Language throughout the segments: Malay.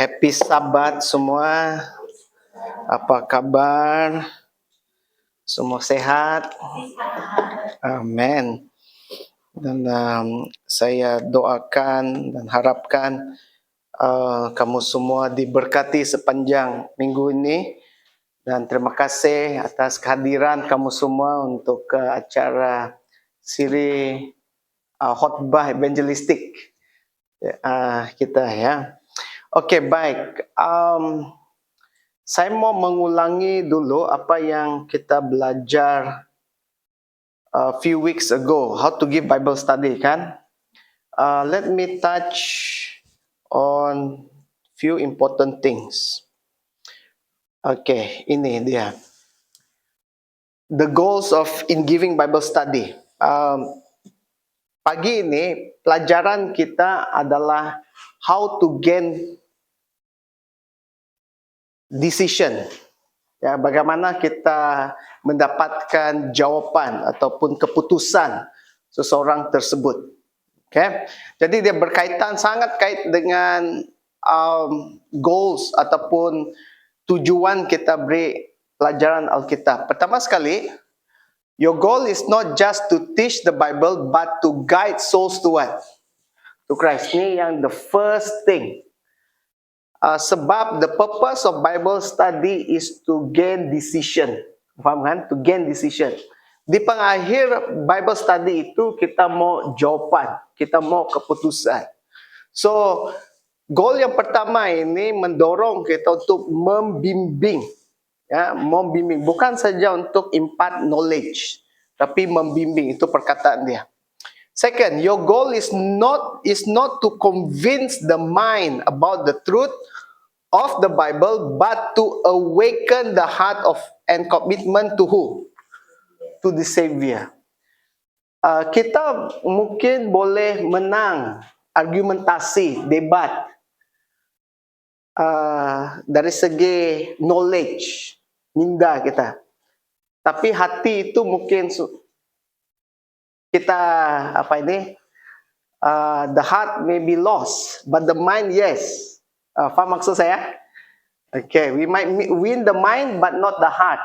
Happy Sabat semua. Apa kabar? Semua sehat? Amin. Dan saya doakan dan harapkan kamu semua diberkati sepanjang minggu ini. Dan terima kasih atas kehadiran kamu semua untuk acara siri khotbah evangelistik kita ya. Oke, baik. Saya mau mengulangi dulu apa yang kita belajar few weeks ago, how to give Bible study kan. Let me touch on few important things. Oke, ini dia. The goals of in giving Bible study. Pagi ini pelajaran kita adalah how to gain decision. Ya, bagaimana kita mendapatkan jawaban ataupun keputusan seseorang tersebut. Okay? Jadi dia berkaitan, sangat kait dengan goals ataupun tujuan kita beri pelajaran Alkitab. Pertama sekali, your goal is not just to teach the Bible, but to guide souls to what? To Christ. Ini yang the first thing. Sebab the purpose of Bible study is to gain decision. Faham kan? To gain decision. Di pengakhir Bible study itu kita mau jawaban, kita mau keputusan. So, goal yang pertama ini mendorong kita untuk membimbing. Ya, membimbing. Bukan saja untuk impart knowledge, tapi membimbing. Itu perkataan dia. Second, your goal is not to convince the mind about the truth of the Bible, but to awaken the heart of and commitment to who? To the Savior. Kita mungkin boleh menang argumentasi, debat dari segi knowledge, minda kita. Tapi hati itu mungkin kita the heart may be lost, but the mind yes. Faham maksud saya? Okay, we might win the mind but not the heart.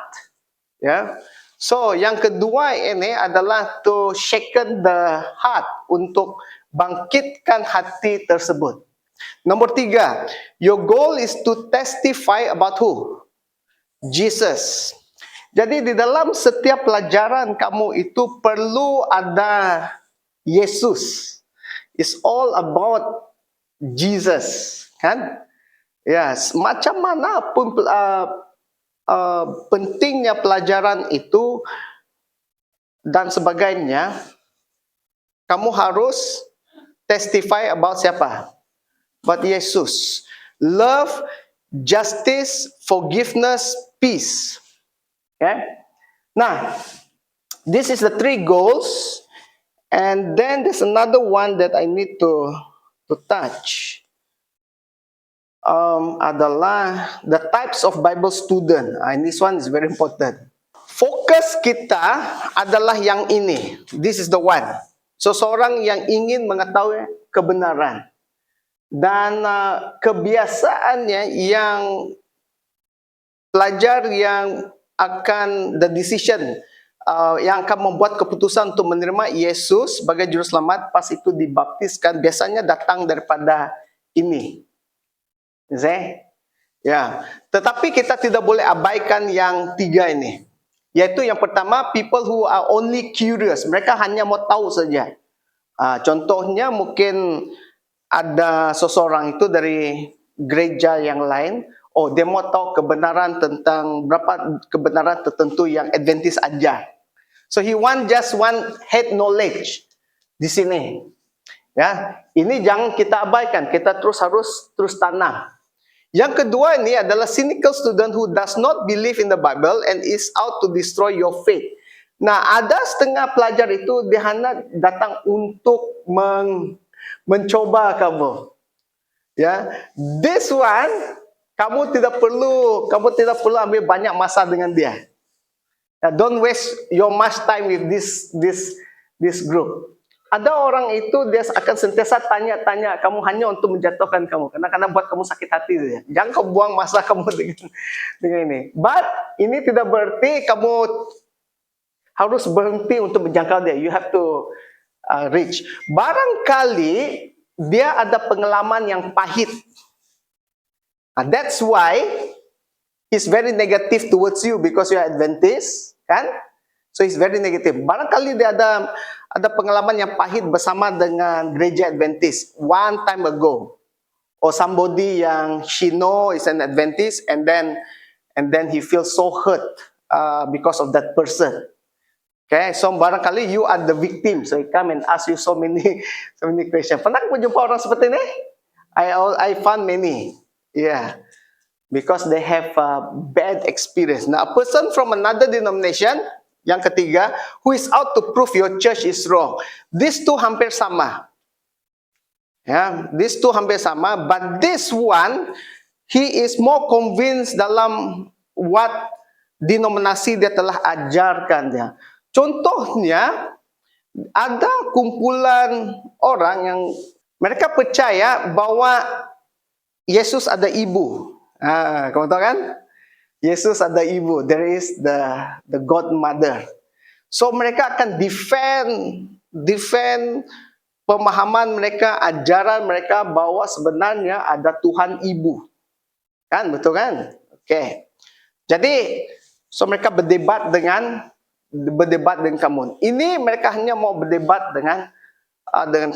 Ya. So, yang kedua ini adalah to shaken the heart, untuk bangkitkan hati tersebut. Nomor 3, your goal is to testify about who? Jesus. Jadi di dalam setiap pelajaran kamu itu perlu ada Yesus. It's all about Jesus. Kan? Yes, macam mana pun pentingnya pelajaran itu dan sebagainya, kamu harus testify about siapa? About Yesus. Love, justice, forgiveness, peace. Okay? Nah, this is the 3 goals, and then there's another one that I need to touch. Adalah the types of Bible student. And this one is very important. Fokus kita adalah yang ini. This is the one. So, seorang yang ingin mengetahui kebenaran. Dan kebiasaannya yang pelajar yang akan the decision, yang akan membuat keputusan untuk menerima Yesus sebagai juru selamat, pas itu dibaptiskan, biasanya datang daripada ini. Ya, tetapi kita tidak boleh abaikan yang 3 ini. Yaitu yang pertama, people who are only curious. Mereka hanya mau tahu saja. Contohnya mungkin ada seseorang itu dari gereja yang lain. Oh, dia mau tahu kebenaran tentang berapa kebenaran tertentu yang Adventist ajar. So he just want head knowledge di sini. Ya, ini jangan kita abaikan. Kita harus terus tanam. Yang kedua ini adalah cynical student who does not believe in the Bible and is out to destroy your faith. Nah, ada setengah pelajar itu dia hanya datang untuk mencoba kamu. Ya, this one kamu tidak perlu ambil banyak masa dengan dia. Don't waste your much time with this group. Ada orang itu dia akan sentiasa tanya-tanya kamu hanya untuk menjatuhkan kamu, karena buat kamu sakit hati dia. Jangan kau buang masa kamu dengan ini. But ini tidak berarti kamu harus berhenti untuk menjangkau dia. You have to reach. Barangkali dia ada pengalaman yang pahit. That's why he's very negative towards you because you are Adventist, kan? So he's very negative. Barangkali dia ada pengalaman yang pahit bersama dengan gereja Adventist one time ago, or somebody yang she know is an Adventist, and then he feels so hurt because of that person. Okay, so barangkali you are the victim, so he come and ask you so many questions. Pernah kamu jumpa orang seperti ini? I found many, yeah, because they have a bad experience. Now, a person from another denomination, yang ketiga, who is out to prove your church is wrong. These two hampir sama. Ya, these two hampir sama, but this one, he is more convinced dalam what denominasi dia telah ajarkan dia. Contohnya, ada kumpulan orang yang mereka percaya bahwa Yesus ada ibu. Kamu tahu kan? Yesus ada ibu. There is the godmother. So mereka akan defend pemahaman mereka, ajaran mereka bahwa sebenarnya ada Tuhan ibu. Kan, betul kan? Oke. Jadi, so mereka berdebat dengan kamu. Ini mereka hanya mau berdebat dengan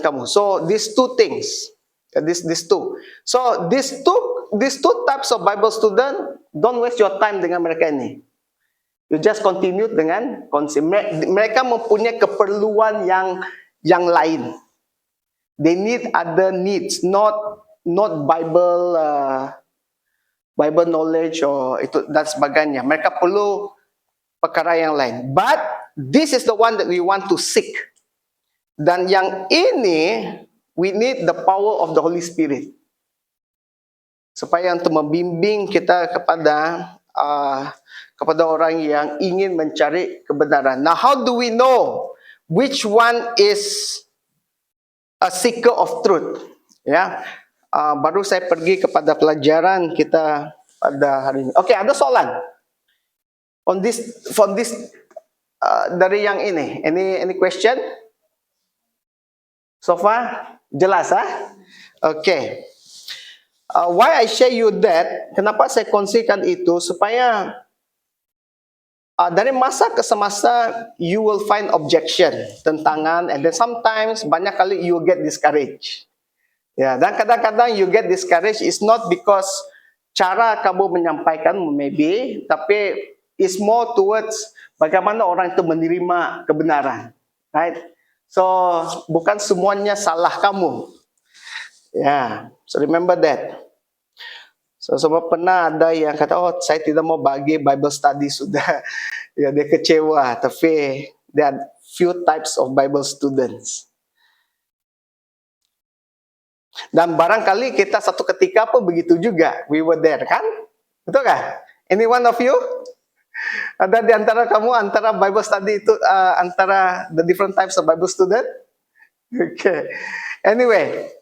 kamu. So these two things, these two. So these two types of Bible student, don't waste your time dengan mereka ini. You just continue dengan konsep. Mereka mempunyai keperluan yang lain. They need other needs, not Bible knowledge or itu dan sebagainya. Mereka perlu perkara yang lain. But this is the one that we want to seek. Dan yang ini, we need the power of the Holy Spirit. Supaya untuk membimbing kita kepada orang yang ingin mencari kebenaran. Now, how do we know which one is a seeker of truth? Ya, baru saya pergi kepada pelajaran kita pada hari ini. Oke, ada soalan from this dari yang ini. Any question? So far, jelas Okay. Why I share you that? Kenapa saya kongsikan itu? Supaya dari masa ke semasa you will find objection, tentangan, and then sometimes banyak kali you get discouraged. Ya, dan kadang-kadang you get discouraged is not because cara kamu menyampaikan maybe, tapi it's more towards bagaimana orang itu menerima kebenaran, right? So bukan semuanya salah kamu. Ya, so remember that. So sebab pernah ada yang kata, oh saya tidak mau bagi Bible study sudah, ya dia kecewa. Tapi there are few types of Bible students. Dan barangkali kita satu ketika pun begitu juga. We were there, kan? Betul kan? Any one of you? Ada di antara kamu, antara Bible study itu, antara the different types of Bible student? Okay. Anyway,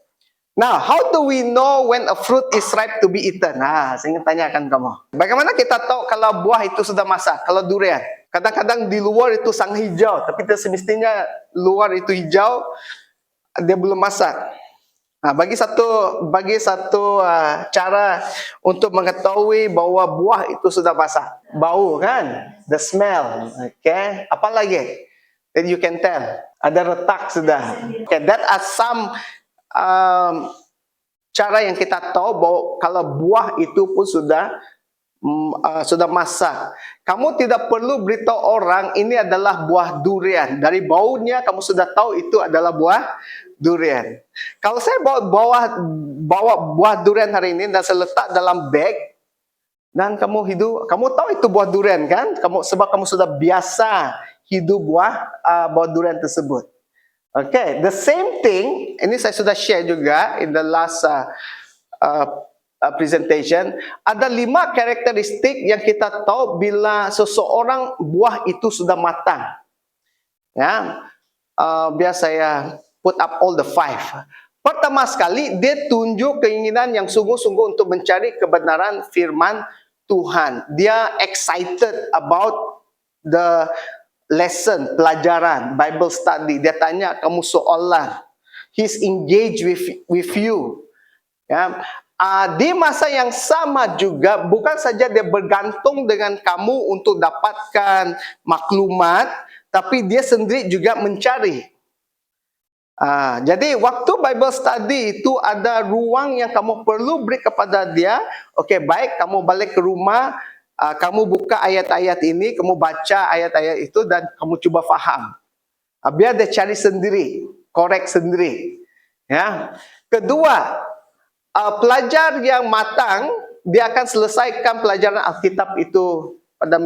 now, how do we know when a fruit is ripe to be eaten? Saya ingin tanyakan kamu. Bagaimana kita tahu kalau buah itu sudah masak? Kalau durian. Kadang-kadang di luar itu sang hijau, tapi semestinya luar itu hijau, dia belum masak. Bagi satu cara untuk mengetahui bahwa buah itu sudah masak. Bau kan? The smell. Okay. Apa lagi? That you can tell. Ada retak sudah. Okay. That are some cara yang kita tahu bahwa kalau buah itu pun sudah masak. Kamu tidak perlu beritahu orang ini adalah buah durian. Dari baunya kamu sudah tahu itu adalah buah durian. Kalau saya bawa buah durian hari ini dan saya letak dalam bag dan kamu tahu itu buah durian kan? Sebab kamu sudah biasa hidup buah durian tersebut. Okay, the same thing, ini saya sudah share juga in the last presentation. Ada 5 karakteristik yang kita tahu bila seseorang buah itu sudah matang. Ya, biar saya put up all the five. Pertama sekali, dia tunjuk keinginan yang sungguh-sungguh untuk mencari kebenaran firman Tuhan. Dia excited about the lesson, pelajaran, Bible study. Dia tanya kamu soalan. He's engaged with you. Ya. Di masa yang sama juga, bukan saja dia bergantung dengan kamu untuk dapatkan maklumat, tapi dia sendiri juga mencari. Jadi waktu Bible study itu ada ruang yang kamu perlu beri kepada dia. Okey, baik, kamu balik ke rumah, kamu buka ayat-ayat ini, kamu baca ayat-ayat itu dan kamu cuba faham. Biar dia cari sendiri, korek sendiri. Ya. Kedua, pelajar yang matang, dia akan selesaikan pelajaran Alkitab itu pada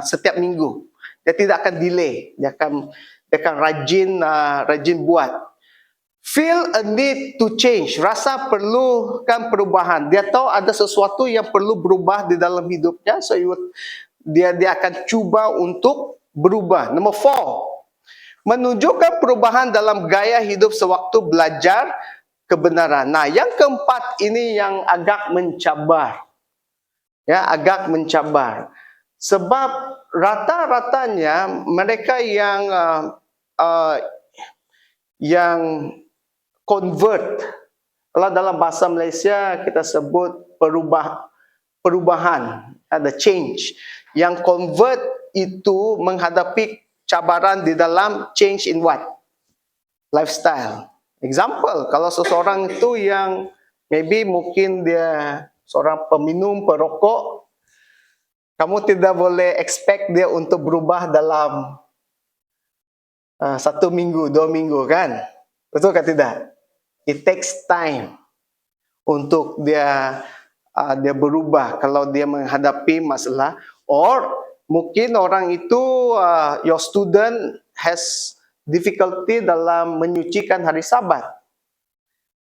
setiap minggu. Dia tidak akan delay, dia akan rajin buat. Feel a need to change, rasa perlukan perubahan. Dia tahu ada sesuatu yang perlu berubah di dalam hidupnya, so dia akan cuba untuk berubah. Number 4, menunjukkan perubahan dalam gaya hidup sewaktu belajar kebenaran. Nah, yang keempat ini yang agak mencabar. Ya, agak mencabar. Sebab rata-ratanya mereka yang convert, kalau dalam bahasa Malaysia kita sebut perubahan, ada change. Yang convert itu menghadapi cabaran di dalam change in what? Lifestyle. Example, kalau seseorang itu yang maybe mungkin dia seorang peminum, perokok, kamu tidak boleh expect dia untuk berubah dalam 1 minggu, 2 minggu, kan? Betul kan tidak? It takes time untuk dia berubah kalau dia menghadapi masalah. Or mungkin orang itu, your student has difficulty dalam menyucikan hari Sabat.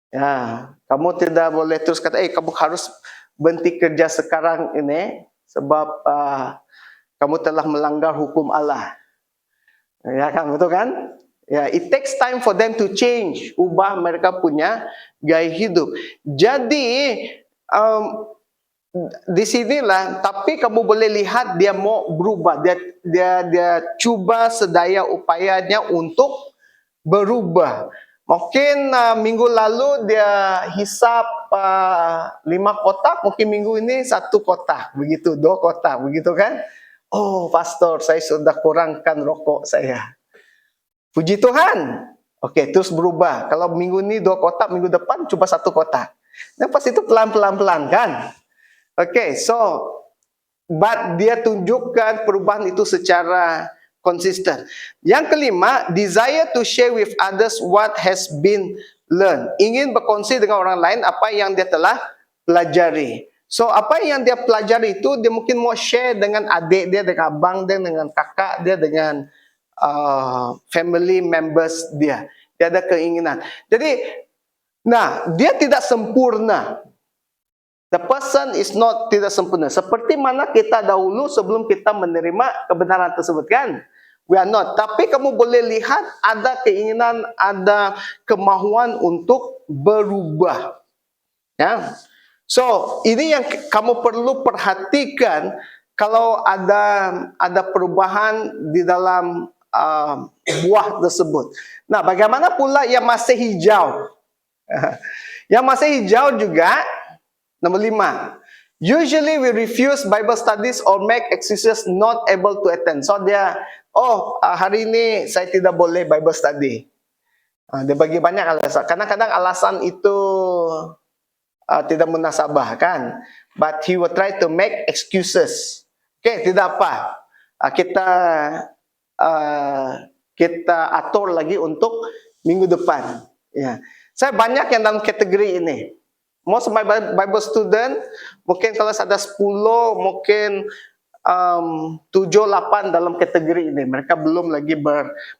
Ya, kamu tidak boleh terus kata, kamu harus berhenti kerja sekarang ini sebab kamu telah melanggar hukum Allah. Ya kan, betul kan? Ya, it takes time for them to change, ubah mereka punya gaya hidup. Jadi di sinilah, tapi kamu boleh lihat dia mau berubah, dia cuba sedaya upayanya untuk berubah. Mungkin minggu lalu dia hisap 5 kotak, mungkin minggu ini 1 kotak, begitu, 2 kotak, begitu kan? Oh, pastor, saya sudah kurangkan rokok saya. Puji Tuhan. Okey, terus berubah. Kalau minggu ini 2 kotak, minggu depan cuba 1 kotak. Dan pas itu pelan-pelan kan? Okey, so but dia tunjukkan perubahan itu secara konsisten. Yang kelima, desire to share with others what has been learned. Ingin berkongsi dengan orang lain apa yang dia telah pelajari. So, apa yang dia pelajari itu, dia mungkin mau share dengan adik dia, dengan abang dia, dengan kakak dia, dengan family members dia. Dia ada keinginan. Jadi, dia tidak sempurna. The person is not tidak sempurna. Seperti mana kita dahulu sebelum kita menerima kebenaran tersebut, kan? We are not. Tapi kamu boleh lihat ada keinginan, ada kemahuan untuk berubah. Ya. So, ini yang kamu perlu perhatikan kalau ada perubahan di dalam buah tersebut. Nah, bagaimana pula yang masih hijau? Yang masih hijau juga, nomor 5. Usually we refuse Bible studies or make excuses not able to attend. So dia, hari ini saya tidak boleh Bible study. Dia bagi banyak alasan. Kadang-kadang alasan itu tidak munasabah, kan? But he will try to make excuses. Okay, tidak apa. Kita atur lagi untuk minggu depan. Ya. Saya banyak yang dalam kategori ini. Most of my Bible student, mungkin kalau ada 10, mungkin 7-8 dalam kategori ini. Mereka belum lagi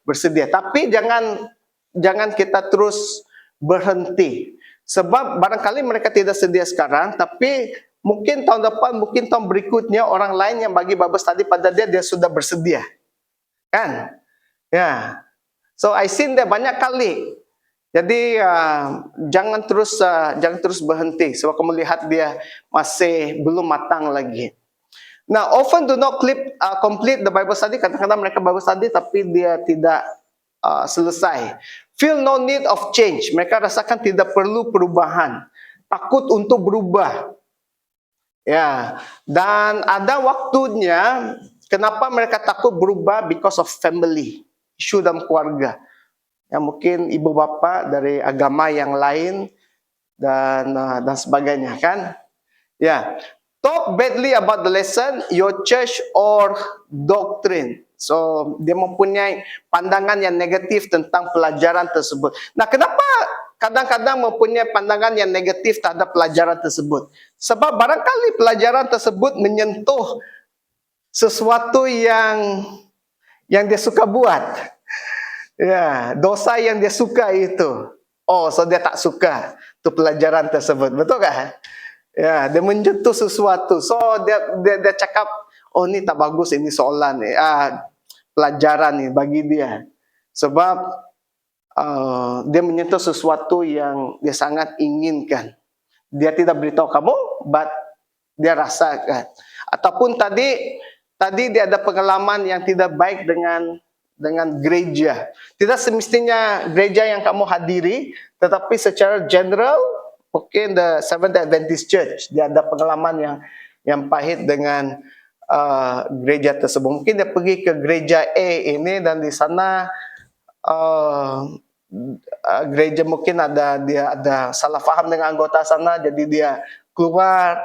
bersedia. Tapi jangan kita terus berhenti. Sebab barangkali mereka tidak sedia sekarang, tapi mungkin tahun depan, mungkin tahun berikutnya orang lain yang bagi Bible study pada dia sudah bersedia. Kan? Ya. So I seen that banyak kali. Jadi jangan terus berhenti sebab kamu lihat dia masih belum matang lagi. Now, often do not complete the Bible study. Kadang-kadang mereka Bible study tapi dia tidak selesai. Feel no need of change. Mereka rasakan tidak perlu perubahan. Takut untuk berubah. Ya, dan ada waktunya kenapa mereka takut berubah because of family, isu dalam keluarga. Ya, mungkin ibu bapa dari agama yang lain dan sebagainya kan. Ya, talk badly about the lesson, your church or doctrine. So dia mempunyai pandangan yang negatif tentang pelajaran tersebut. Nah, kenapa kadang-kadang mempunyai pandangan yang negatif terhadap pelajaran tersebut? Sebab barangkali pelajaran tersebut menyentuh sesuatu yang dia suka buat. Ya, dosa yang dia suka itu. Oh, so dia tak suka tu pelajaran tersebut. Betul kan? Ya, dia menyentuh sesuatu. So dia cakap, oh ni tak bagus ini soalan ni. Pelajaran ni bagi dia. Sebab dia menyentuh sesuatu yang dia sangat inginkan. Dia tidak beritahu kamu, but dia rasakan. Ataupun tadi dia ada pengalaman yang tidak baik dengan gereja. Tidak semestinya gereja yang kamu hadiri, tetapi secara general mungkin the Seventh Adventist Church dia ada pengalaman yang pahit dengan gereja tersebut. Mungkin dia pergi ke gereja A ini dan di sana gereja mungkin dia ada salah faham dengan anggota sana, jadi dia keluar.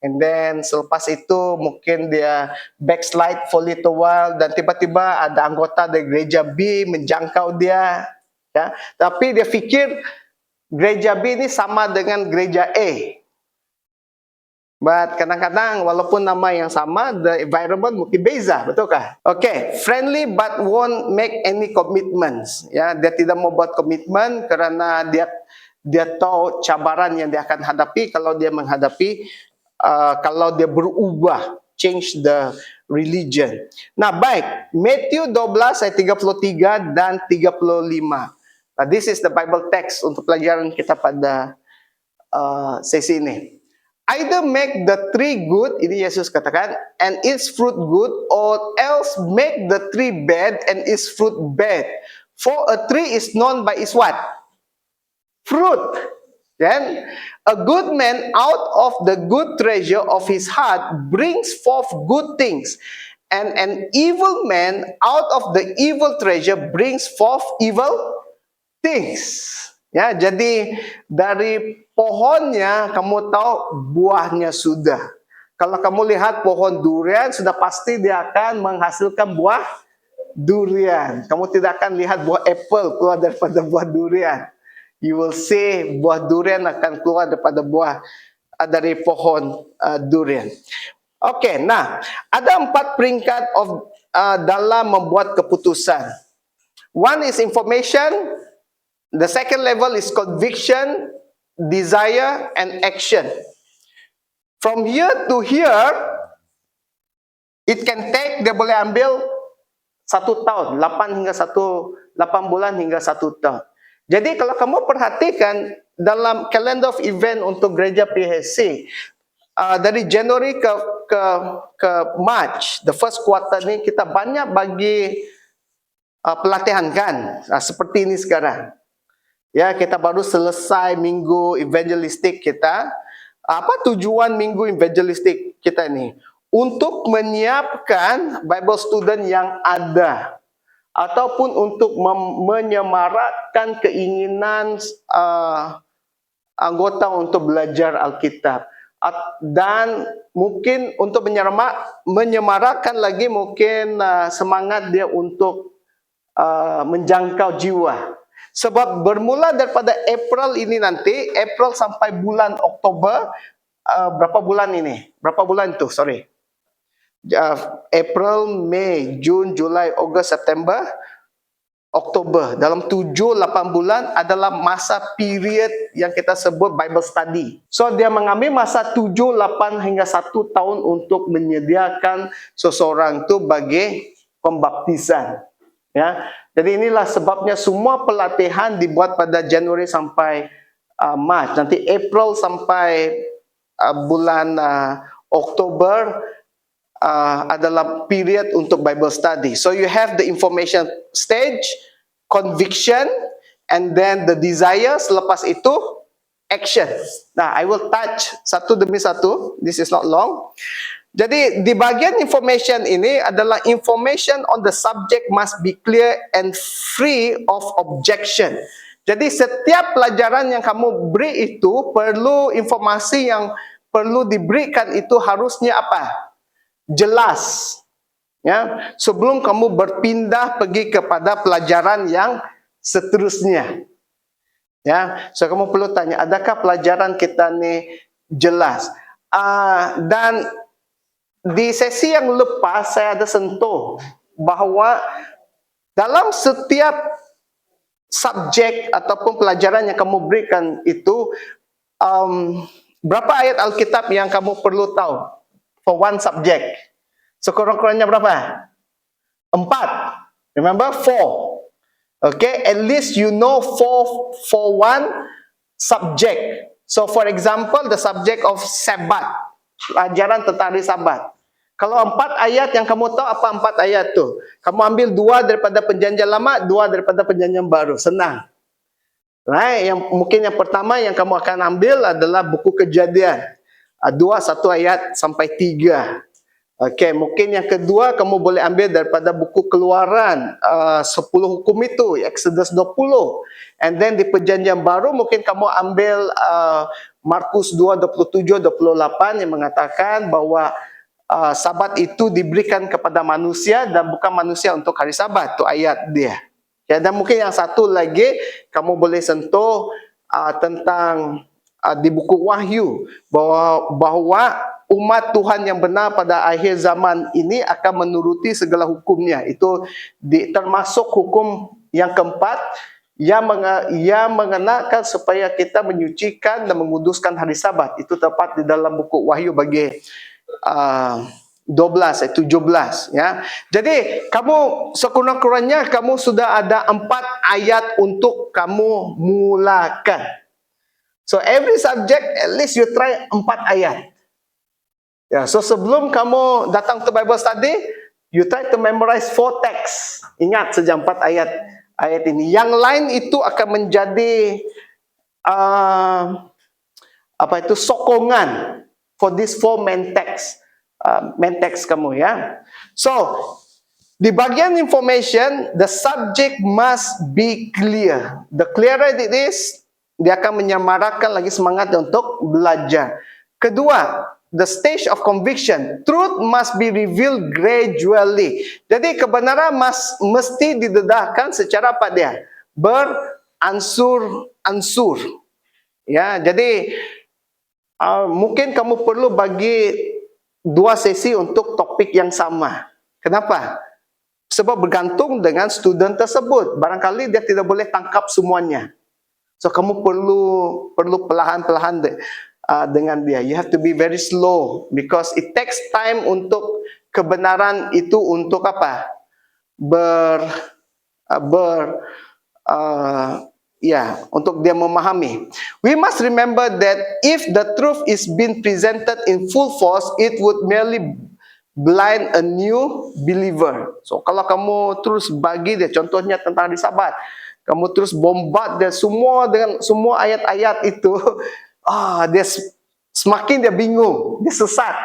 And then selepas itu mungkin dia backslide for little while dan tiba-tiba ada anggota dari gereja B menjangkau dia. Ya. Tapi dia fikir gereja B ini sama dengan gereja A. But kadang-kadang walaupun nama yang sama, the environment mungkin beza, betulkah? Okay, friendly but won't make any commitments. Ya, dia tidak mau buat komitmen kerana dia tahu cabaran yang dia akan hadapi kalau dia menghadapi kalau dia berubah, change the religion. Nah, baik. Matthew 12 ayat 33 dan 35. Nah, this is the Bible text untuk pelajaran kita pada sesi ini. Either make the tree good, ini Yesus katakan, and its fruit good, or else make the tree bad and its fruit bad. For a tree is known by its what? Fruit. Then, a good man out of the good treasure of his heart brings forth good things. And an evil man out of the evil treasure brings forth evil things. Ya, jadi dari pohonnya kamu tahu buahnya sudah. Kalau kamu lihat pohon durian, sudah pasti dia akan menghasilkan buah durian. Kamu tidak akan lihat buah apple keluar daripada buah durian. You will see buah durian akan keluar daripada dari pohon durian. Okey, nah, ada 4 peringkat dalam membuat keputusan. One is information, the second level is conviction, desire and action. From here to here, it can take, dia boleh ambil 1 tahun, 8 bulan hingga 1 tahun. Jadi kalau kamu perhatikan dalam kalender of event untuk gereja PHC, dari Januari ke March, the first quarter ni kita banyak bagi pelatihan kan, seperti ini sekarang. Ya, kita baru selesai minggu evangelistik kita. Apa tujuan minggu evangelistik kita ni? Untuk menyiapkan Bible student yang ada, ataupun untuk menyemarakkan keinginan anggota untuk belajar Alkitab. Dan mungkin untuk menyemarakkan lagi mungkin semangat dia untuk menjangkau jiwa. Sebab bermula daripada April ini nanti, April sampai bulan Oktober, berapa bulan ini? Berapa bulan itu? Sorry. April, Mei, Jun, Julai, Ogos, September, Oktober. Dalam 7-8 bulan adalah masa period yang kita sebut Bible study. So dia mengambil masa 7-8 hingga 1 tahun untuk menyediakan seseorang itu bagi pembaptisan. Ya, jadi inilah sebabnya semua pelatihan dibuat pada Januari sampai Mac. Nanti April sampai bulan Oktober adalah period untuk Bible study. So you have the information stage, conviction, and then the desire. Selepas itu action. Nah, I will touch satu demi satu. This is not long. Jadi di bagian information ini adalah information on the subject must be clear and free of objection. Jadi setiap pelajaran yang kamu beri itu perlu informasi yang perlu diberikan itu harusnya apa? Jelas. Ya, sebelum kamu berpindah pergi kepada pelajaran yang seterusnya. Ya, so kamu perlu tanya, adakah pelajaran kita ni jelas? Dan di sesi yang lepas saya ada sentuh bahawa dalam setiap subjek ataupun pelajaran yang kamu berikan itu berapa ayat Alkitab yang kamu perlu tahu for one subject? Sekurang-kurangnya berapa? 4. Remember 4. Okay, at least you know 4 for one subject. So for example, the subject of Sabat, pelajaran tentang hari Sabat. Kalau 4 ayat yang kamu tahu, apa 4 ayat tu? Kamu ambil 2 daripada Perjanjian Lama, 2 daripada Perjanjian Baru. Senang. Right? Mungkin yang pertama yang kamu akan ambil adalah buku Kejadian. 2, 1 ayat sampai 3. Okay, mungkin yang kedua kamu boleh ambil daripada buku Keluaran, 10 hukum itu, Exodus 20. And then di Perjanjian Baru mungkin kamu ambil Markus 2, 27, 28 yang mengatakan bahawa Sabat itu diberikan kepada manusia dan bukan manusia untuk hari Sabat. Tu ayat dia. Ya, dan mungkin yang satu lagi kamu boleh sentuh tentang di buku Wahyu bahawa umat Tuhan yang benar pada akhir zaman ini akan menuruti segala hukumnya. Itu termasuk hukum yang keempat yang mengenakan supaya kita menyucikan dan menguduskan hari Sabat. Itu tepat di dalam buku Wahyu bagi 17 ya. Jadi kamu sekurang-kurangnya kamu sudah ada 4 ayat untuk kamu mulakan. So every subject at least you try 4 ayat. Ya, so sebelum kamu datang ke Bible study, you try to memorize 4 text. Ingat saja 4 ayat ini. Yang lain itu akan menjadi sokongan for this 4 main text kamu ya. So di bagian information, the subject must be clear. The clearer it is, dia akan menyemarakan lagi semangat untuk belajar. Kedua, the stage of conviction. Truth must be revealed gradually. Jadi kebenaran mesti didedahkan secara apa dia? Beransur-ansur. Ya, jadi mungkin kamu perlu bagi 2 sesi untuk topik yang sama. Kenapa? Sebab bergantung dengan student tersebut. Barangkali dia tidak boleh tangkap semuanya. So kamu perlu perlahan-perlahan dengan dia. You have to be very slow because it takes time untuk kebenaran itu untuk apa? Untuk dia memahami. We must remember that if the truth is being presented in full force, it would merely blind a new believer. So kalau kamu terus bagi dia, contohnya tentang hari Sabat, kamu terus bombard dia semua dengan semua ayat-ayat itu, dia semakin dia bingung, dia sesat.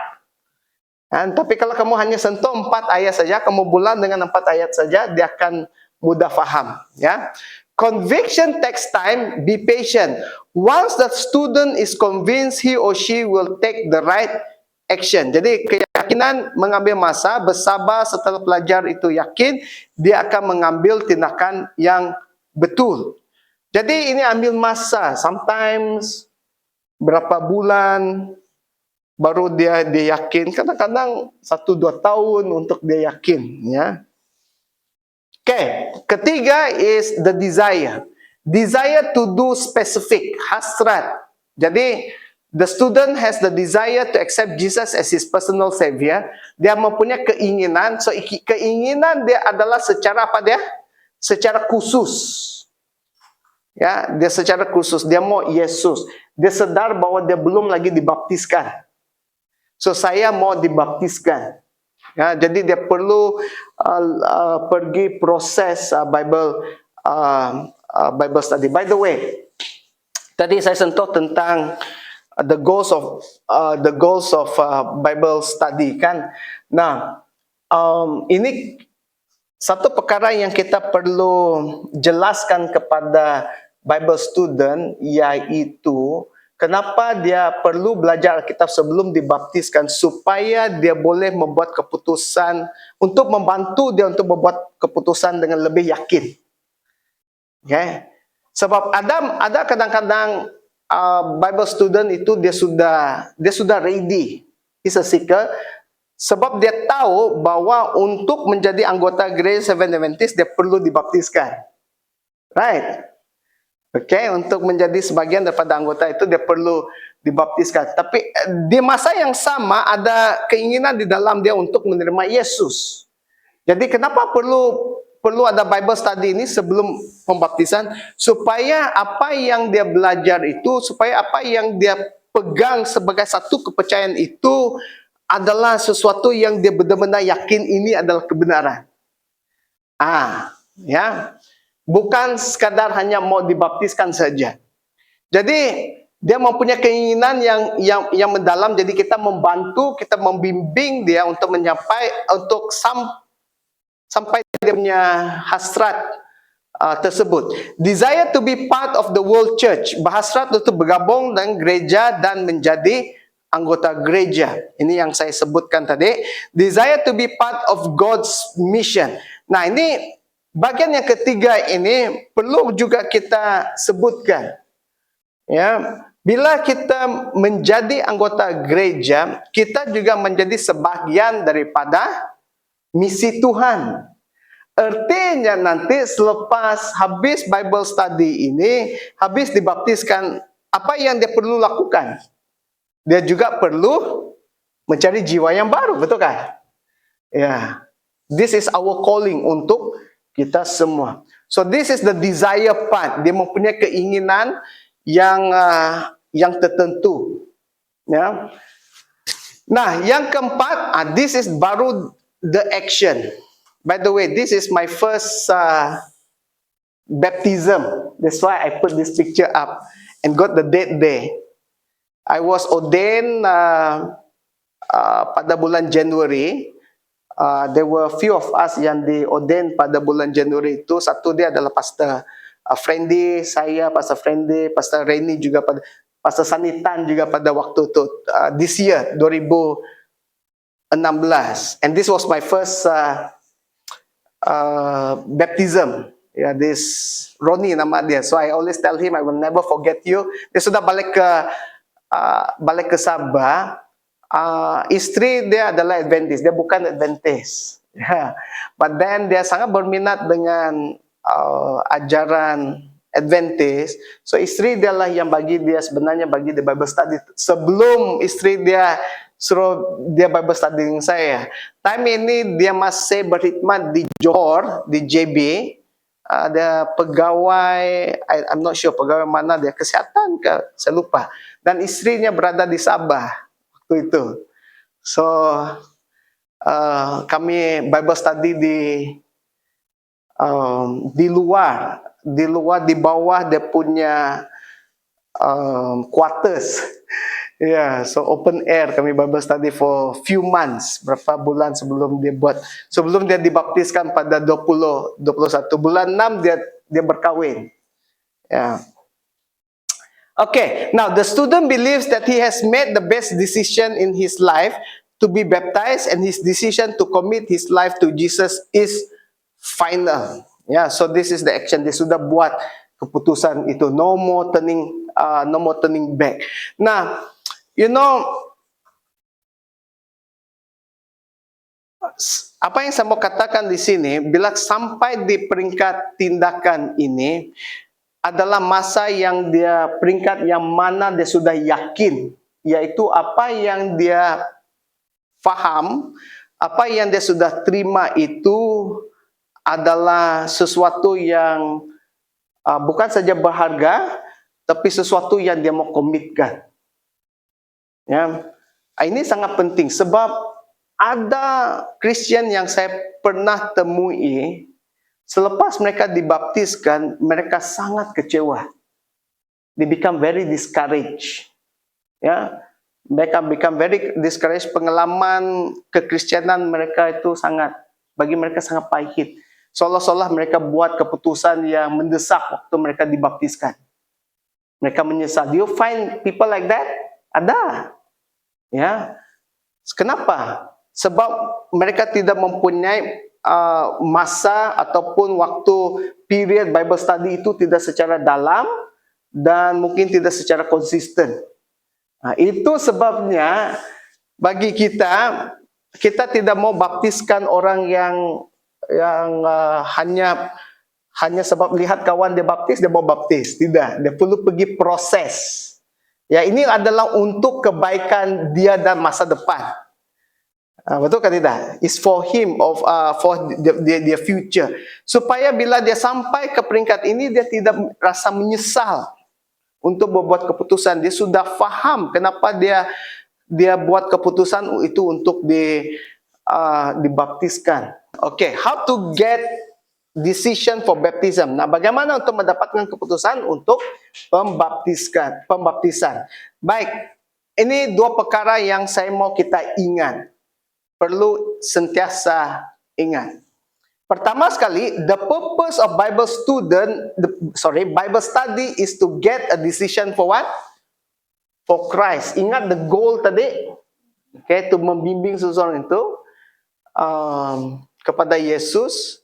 Tapi kalau kamu hanya sentuh 4 ayat saja, kamu bulan dengan 4 ayat saja, dia akan mudah faham. Ya. Conviction takes time, be patient. Once the student is convinced, he or she will take the right action. Jadi keyakinan mengambil masa, bersabar setelah pelajar itu yakin, dia akan mengambil tindakan yang betul. Jadi ini ambil masa, sometimes berapa bulan baru dia yakin, kadang-kadang 1-2 tahun untuk dia yakin, ya. Okay, ketiga is the desire. Desire to do specific, hasrat. Jadi the student has the desire to accept Jesus as his personal savior. Dia mempunyai keinginan. So keinginan dia adalah secara apa dia? Secara khusus. Ya, dia secara khusus dia mau Yesus. Dia sedar bahwa dia belum lagi dibaptiskan. So saya mau dibaptiskan. Ya, jadi dia perlu pergi proses Bible study. By the way, tadi saya sentuh tentang the goals of Bible study kan. Nah, ini satu perkara yang kita perlu jelaskan kepada Bible student, yaitu kenapa dia perlu belajar Alkitab sebelum dibaptiskan, supaya dia boleh membuat keputusan, untuk membantu dia untuk membuat keputusan dengan lebih yakin. Okay? Sebab ada kadang-kadang Bible student itu dia sudah ready, he's a seeker, sebab dia tahu bahwa untuk menjadi anggota Gereja Seventh Adventist dia perlu dibaptiskan, right? Okay, untuk menjadi sebagian daripada anggota itu dia perlu dibaptiskan. Tapi di masa yang sama ada keinginan di dalam dia untuk menerima Yesus. Jadi kenapa perlu ada Bible study ini sebelum pembaptisan, supaya apa yang dia belajar itu, supaya apa yang dia pegang sebagai satu kepercayaan itu adalah sesuatu yang dia benar-benar yakin ini adalah kebenaran. Ya. Bukan sekadar hanya mau dibaptiskan saja. Jadi dia mempunyai keinginan yang mendalam, jadi kita membantu, kita membimbing dia untuk sampai dia punya hasrat tersebut. Desire to be part of the world church, berhasrat untuk bergabung dengan gereja dan menjadi anggota gereja. Ini yang saya sebutkan tadi. Desire to be part of God's mission. Nah, ini bagian yang ketiga ini perlu juga kita sebutkan. Ya, bila kita menjadi anggota gereja, kita juga menjadi sebagian daripada misi Tuhan. Artinya nanti selepas habis Bible study ini, habis dibaptiskan, apa yang dia perlu lakukan? Dia juga perlu mencari jiwa yang baru, betul kan? Ya, this is our calling untuk kita semua. So this is the desire part. Dia mempunyai keinginan yang tertentu. Ya. Nah, yang keempat, this is baru the action. By the way, this is my first baptism. That's why I put this picture up and got the date there. I was ordained pada bulan Januari. There were a few of us yang di-ordain pada bulan Januari itu. Satu dia adalah Pastor Friendly, saya, Pastor Friendly, Pastor Reni juga, Pastor Sanitan juga pada waktu itu. This year, 2016. And this was my first baptism. Yeah, this Ronnie nama dia. So I always tell him, I will never forget you. Dia sudah balik ke Sabah. Istri dia adalah Adventist, dia bukan Adventist. Yeah. But then dia sangat berminat dengan ajaran Adventist. So istri dia lah yang bagi dia Bible study. Sebelum istri dia suruh dia Bible study dengan saya. Time ini dia masih berkhidmat di Johor, di JB. Ada pegawai, I'm not sure pegawai mana dia, kesihatan ke, saya lupa. Dan istrinya berada di Sabah waktu itu. So kami Bible study di luar, di bawah dia punya quarters. Yeah, so open air kami Bible study for few months, berapa bulan sebelum dia dibaptiskan pada 21 bulan 6 dia berkahwin. Yeah. Okay, now the student believes that he has made the best decision in his life to be baptized, and his decision to commit his life to Jesus is final. Yeah, so this is the action. Dia sudah buat keputusan itu. No more turning back. Nah, you know, apa yang saya mau katakan di sini, bila sampai di peringkat tindakan ini adalah masa yang peringkat yang mana dia sudah yakin yaitu apa yang dia faham, apa yang dia sudah terima itu adalah sesuatu yang bukan saja berharga, tapi sesuatu yang dia mau komitkan. Ya, ini sangat penting sebab ada Kristian yang saya pernah temui, selepas mereka dibaptiskan, mereka sangat kecewa. They become very discouraged. Ya, mereka become very discouraged. Pengalaman kekristenan mereka itu bagi mereka sangat pahit. Seolah-olah mereka buat keputusan yang mendesak waktu mereka dibaptiskan. Mereka menyesal. Do you find people like that? Ada. Ya. Kenapa? Sebab mereka tidak mempunyai masa ataupun waktu period Bible study itu tidak secara dalam dan mungkin tidak secara konsisten. Nah, itu sebabnya bagi kita tidak mau baptiskan orang yang hanya sebab lihat kawan dia baptis, dia mau baptis. Tidak, dia perlu pergi proses. Ya, ini adalah untuk kebaikan dia dan masa depan. Betul kan tidak? It's for him, for their future. Supaya bila dia sampai ke peringkat ini, dia tidak rasa menyesal untuk membuat keputusan. Dia sudah faham kenapa dia buat keputusan itu untuk dibaptiskan. Okay, how to get decision for baptism. Nah, bagaimana untuk mendapatkan keputusan untuk pembaptisan? Baik, ini dua perkara yang saya mau kita ingat. Perlu sentiasa ingat. Pertama sekali, the purpose of Bible study is to get a decision for what? For Christ. Ingat the goal tadi, okay, to membimbing seseorang itu kepada Yesus.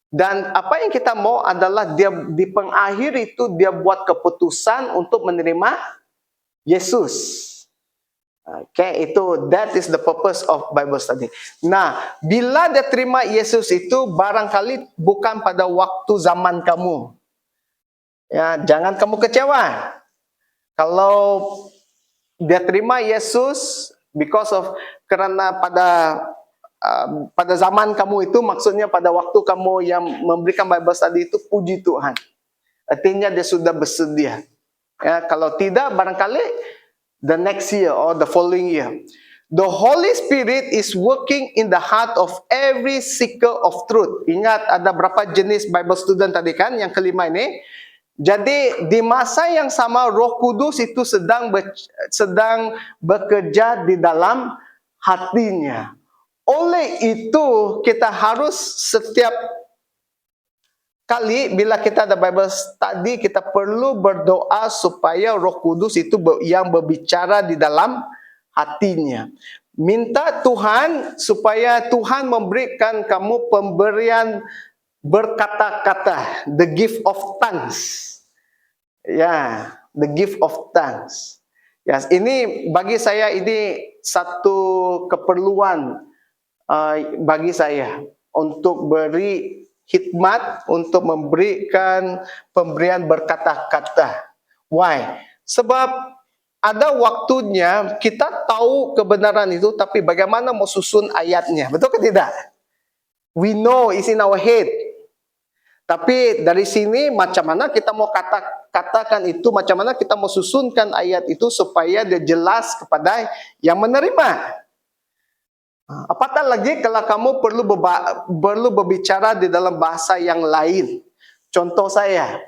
Dan apa yang kita mau adalah dia di pengakhir itu dia buat keputusan untuk menerima Yesus. Okay, that is the purpose of Bible study. Nah, bila dia terima Yesus itu barangkali bukan pada waktu zaman kamu. Ya, jangan kamu kecewa. Kalau dia terima Yesus karena pada zaman kamu itu, maksudnya pada waktu kamu yang memberikan Bible study itu, puji Tuhan. Artinya dia sudah bersedia. Ya, kalau tidak barangkali the next year or the following year. The Holy Spirit is working in the heart of every seeker of truth. Ingat ada berapa jenis Bible student tadi kan, yang kelima ini. Jadi di masa yang sama Roh Kudus itu sedang bekerja di dalam hatinya. Oleh itu kita harus setiap kali bila kita ada Bible study, kita perlu berdoa supaya Roh Kudus itu yang berbicara di dalam hatinya. Minta Tuhan supaya Tuhan memberikan kamu pemberian berkata-kata, the gift of tongues. Ya, the gift of tongues. Ya, ini bagi saya ini satu keperluan bagi saya untuk beri hikmat, untuk memberikan pemberian berkata-kata. Why? Sebab ada waktunya kita tahu kebenaran itu, tapi bagaimana mau susun ayatnya? Betul ke tidak? We know it's in our head. Tapi dari sini macam mana kita mau katakan itu, macam mana kita mau susunkan ayat itu supaya dia jelas kepada yang menerima. Apatah lagi kalau kamu perlu berbicara di dalam bahasa yang lain. Contoh saya,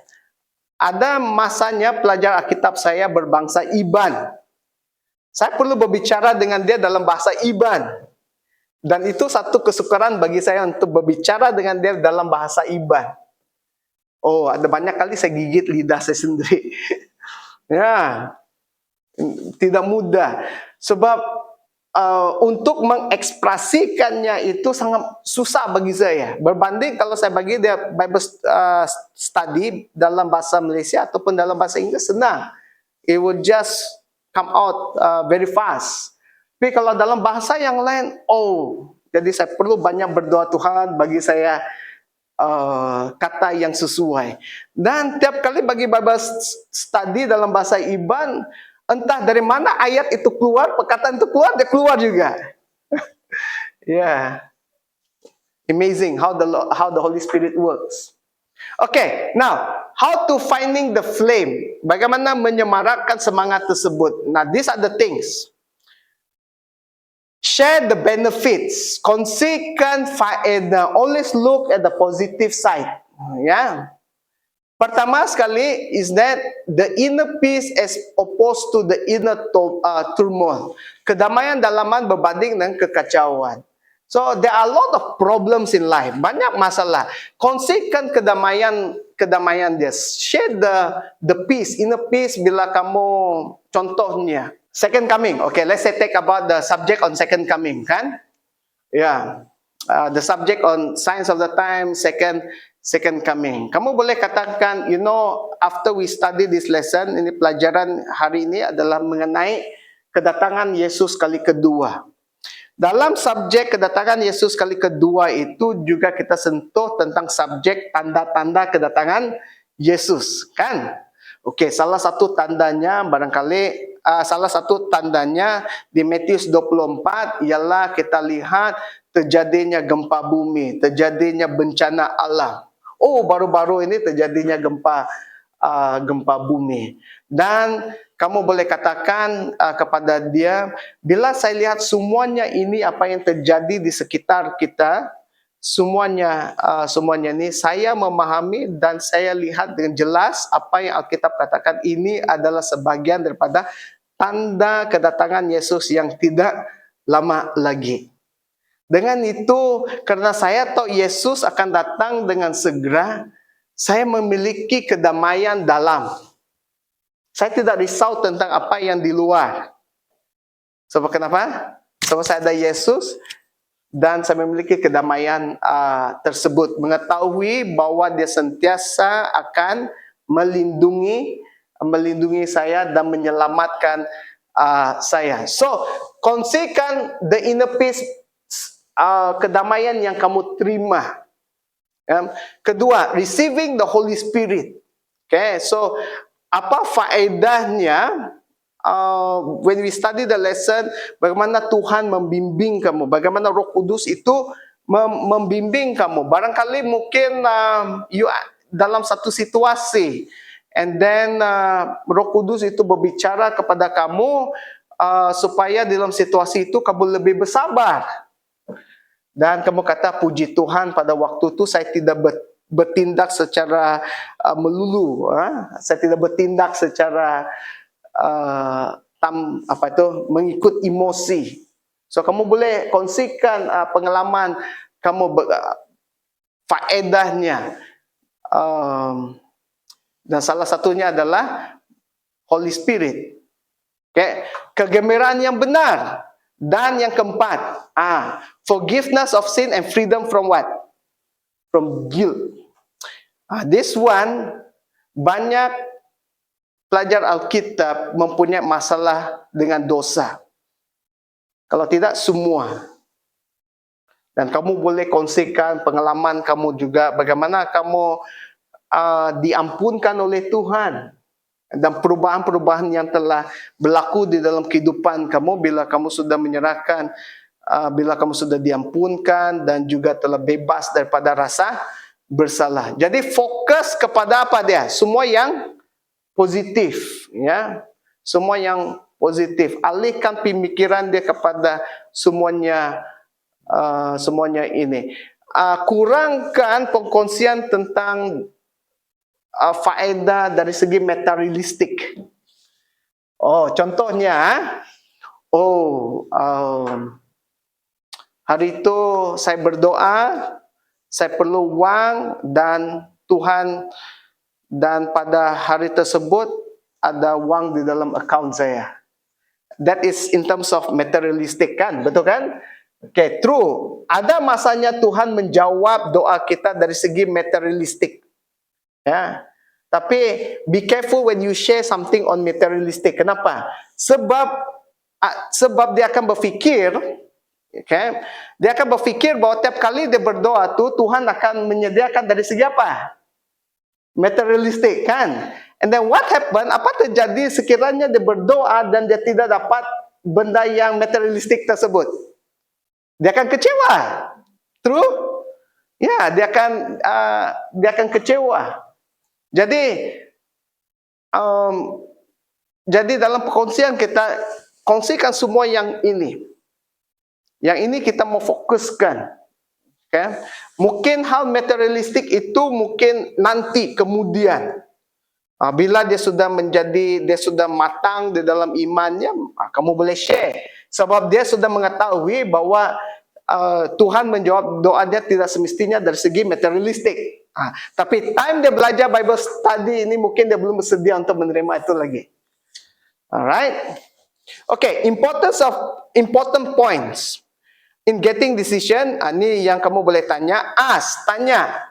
ada masanya pelajar Alkitab saya berbangsa Iban. Saya perlu berbicara dengan dia dalam bahasa Iban. Dan itu satu kesukaran bagi saya untuk berbicara dengan dia dalam bahasa Iban. Oh, ada banyak kali saya gigit lidah saya sendiri. Ya, tidak mudah. Sebab untuk mengekspresikannya itu sangat susah bagi saya. Berbanding kalau saya bagi dia Bible study dalam bahasa Malaysia ataupun dalam bahasa Inggris, senang. It will just come out very fast. Tapi kalau dalam bahasa yang lain, jadi saya perlu banyak berdoa, Tuhan bagi saya kata yang sesuai. Dan tiap kali bagi Bible study dalam bahasa Iban, Entah dari mana ayat itu keluar, perkataan itu keluar, dia keluar juga. Yeah. Amazing how the Holy Spirit works. Okay, now how to finding the flame? Bagaimana menyemarakkan semangat tersebut? Now these are the things. Share the benefits. Kongsikan faedah. Always look at the positive side. Yeah. Pertama sekali is that the inner peace as opposed to the inner turmoil. Kedamaian dalaman berbanding dengan kekacauan. So there are a lot of problems in life. Banyak masalah. Kongsikan kedamaian dia. Share the peace, inner peace bila kamu contohnya second coming. Okay, let's say take about the subject on second coming, kan? Yeah. The subject on signs of the time, second coming. Kamu boleh katakan, after we study this lesson, ini pelajaran hari ini adalah mengenai kedatangan Yesus kali kedua. Dalam subjek kedatangan Yesus kali kedua itu juga kita sentuh tentang subjek tanda-tanda kedatangan Yesus, kan? Oke, salah satu tandanya barangkali di Matius 24 ialah kita lihat terjadinya gempa bumi, terjadinya bencana alam. Oh, baru-baru ini terjadinya gempa bumi. Dan kamu boleh katakan kepada dia, bila saya lihat semuanya ini apa yang terjadi di sekitar kita, semuanya ini saya memahami dan saya lihat dengan jelas apa yang Alkitab katakan ini adalah sebagian daripada tanda kedatangan Yesus yang tidak lama lagi. Dengan itu, karena saya tahu Yesus akan datang dengan segera, saya memiliki kedamaian dalam. Saya tidak risau tentang apa yang di luar. Sebab kenapa? Sebab saya ada Yesus dan saya memiliki kedamaian tersebut. Mengetahui bahwa dia sentiasa akan melindungi saya dan menyelamatkan saya. So, kongsikan the inner peace, kedamaian yang kamu terima. Kedua, receiving the Holy Spirit. Okay, so apa faedahnya when we study the lesson, bagaimana Tuhan membimbing kamu, bagaimana Roh Kudus itu membimbing kamu. Barangkali mungkin dalam satu situasi, and then Roh Kudus itu berbicara kepada kamu supaya dalam situasi itu kamu lebih bersabar. Dan kamu kata, puji Tuhan pada waktu itu saya tidak bertindak secara melulu, saya tidak bertindak secara mengikut emosi. So kamu boleh kongsikan pengalaman kamu, faedahnya, dan salah satunya adalah Holy Spirit. Okay. Kegembiraan yang benar. Dan yang keempat, forgiveness of sin and freedom from what? From guilt. This one, banyak pelajar Alkitab mempunyai masalah dengan dosa. Kalau tidak, semua. Dan kamu boleh kongsikan pengalaman kamu juga, bagaimana kamu diampunkan oleh Tuhan. Dan perubahan-perubahan yang telah berlaku di dalam kehidupan kamu bila kamu sudah menyerahkan, bila kamu sudah diampunkan dan juga telah bebas daripada rasa bersalah. Jadi fokus kepada apa dia? Semua yang positif, ya. Semua yang positif. Alihkan pemikiran dia kepada semuanya ini. Kurangkan pengkongsian tentang faedah dari segi materialistik. Contohnya, hari itu saya berdoa, saya perlu uang dan Tuhan, dan pada hari tersebut ada uang di dalam account saya. That is in terms of materialistic, kan? Betul kan? Okay, true. Ada masanya Tuhan menjawab doa kita dari segi materialistik. Ya. Tapi be careful when you share something on materialistic. Kenapa? Sebab dia akan berfikir, okay? Dia akan berfikir bahwa tiap kali dia berdoa tu Tuhan akan menyediakan dari segi apa? Materialistik, kan? And then what happened? Apa terjadi sekiranya dia berdoa dan dia tidak dapat benda yang materialistik tersebut? Dia akan kecewa. True? Ya, dia akan kecewa. Jadi dalam perkongsian kita kongsikan semua yang ini. Yang ini kita mau fokuskan. Okay? Mungkin hal materialistik itu mungkin nanti kemudian. Bila dia sudah matang di dalam imannya, kamu boleh share. Sebab dia sudah mengetahui bahwa Tuhan menjawab doa dia tidak semestinya dari segi materialistik. Tapi time dia belajar Bible study ini mungkin dia belum bersedia untuk menerima itu lagi. Alright? Okay, important points in getting decision. Ini yang kamu boleh tanya. Tanya.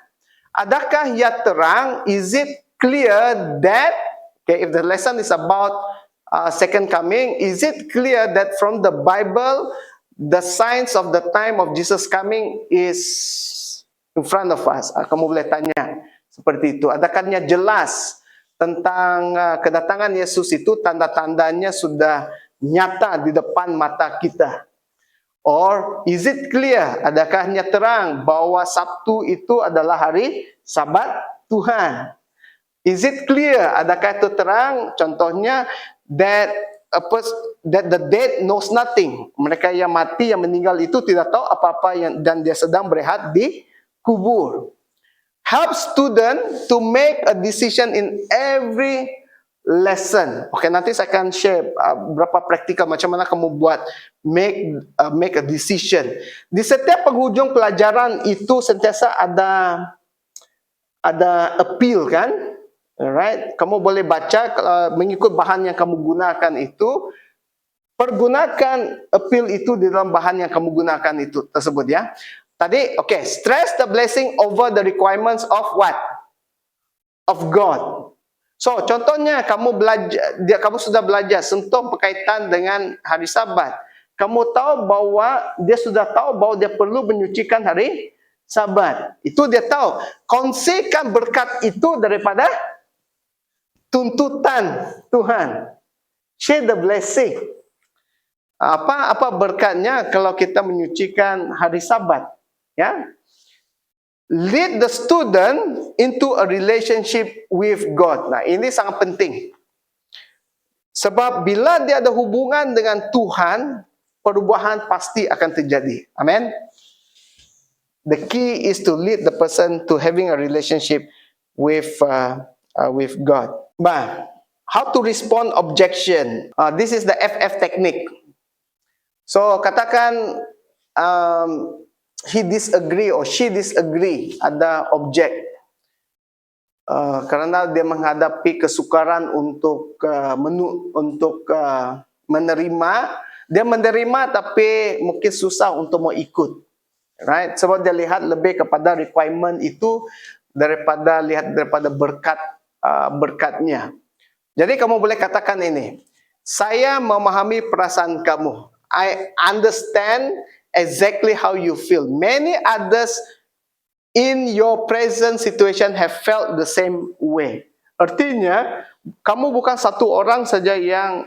Adakah ia terang? Is it clear that, okay, if the lesson is about second coming, is it clear that from the Bible, the signs of the time of Jesus coming is in front of us? Kamu boleh tanya seperti itu. Adakahnya jelas tentang kedatangan Yesus itu, tanda-tandanya sudah nyata di depan mata kita? Or is it clear, adakahnya terang bahwa Sabtu itu adalah hari Sabat Tuhan? Is it clear, adakah itu terang, contohnya that the dead knows nothing. Mereka yang mati, yang meninggal itu tidak tahu apa-apa dan dia sedang berehat di kubur. Help student to make a decision in every lesson. Oke, nanti saya akan share berapa praktikal macam mana kamu buat make a decision. Di setiap penghujung pelajaran itu sentiasa ada appeal, kan? Alright, kamu boleh baca mengikut bahan yang kamu gunakan itu. Pergunakan appeal itu di dalam bahan yang kamu gunakan itu tersebut, ya. Tadi, okay, stress the blessing over the requirements of what? Of God. So, contohnya kamu sudah belajar sentuh berkaitan dengan hari Sabat. Kamu tahu bahwa dia sudah tahu bahwa dia perlu menyucikan hari Sabat. Itu dia tahu. Kongsikan berkat itu daripada tuntutan Tuhan. Share the blessing. Apa berkatnya kalau kita menyucikan hari Sabat? Ya. Lead the student into a relationship with God. Nah, ini sangat penting. Sebab bila dia ada hubungan dengan Tuhan, perubahan pasti akan terjadi. Amen. The key is to lead the person to having a relationship with God. But how to respond objection? This is the FF technique. So katakan he disagree or she disagree, ada objek. Karena dia menghadapi kesukaran untuk menerima, dia menerima tapi mungkin susah untuk mau ikut. Right? Sebab dia lihat lebih kepada requirement itu daripada berkatnya. Jadi kamu boleh katakan ini, saya memahami perasaan kamu. I understand exactly how you feel. Many others in your present situation have felt the same way. Artinya, kamu bukan satu orang saja yang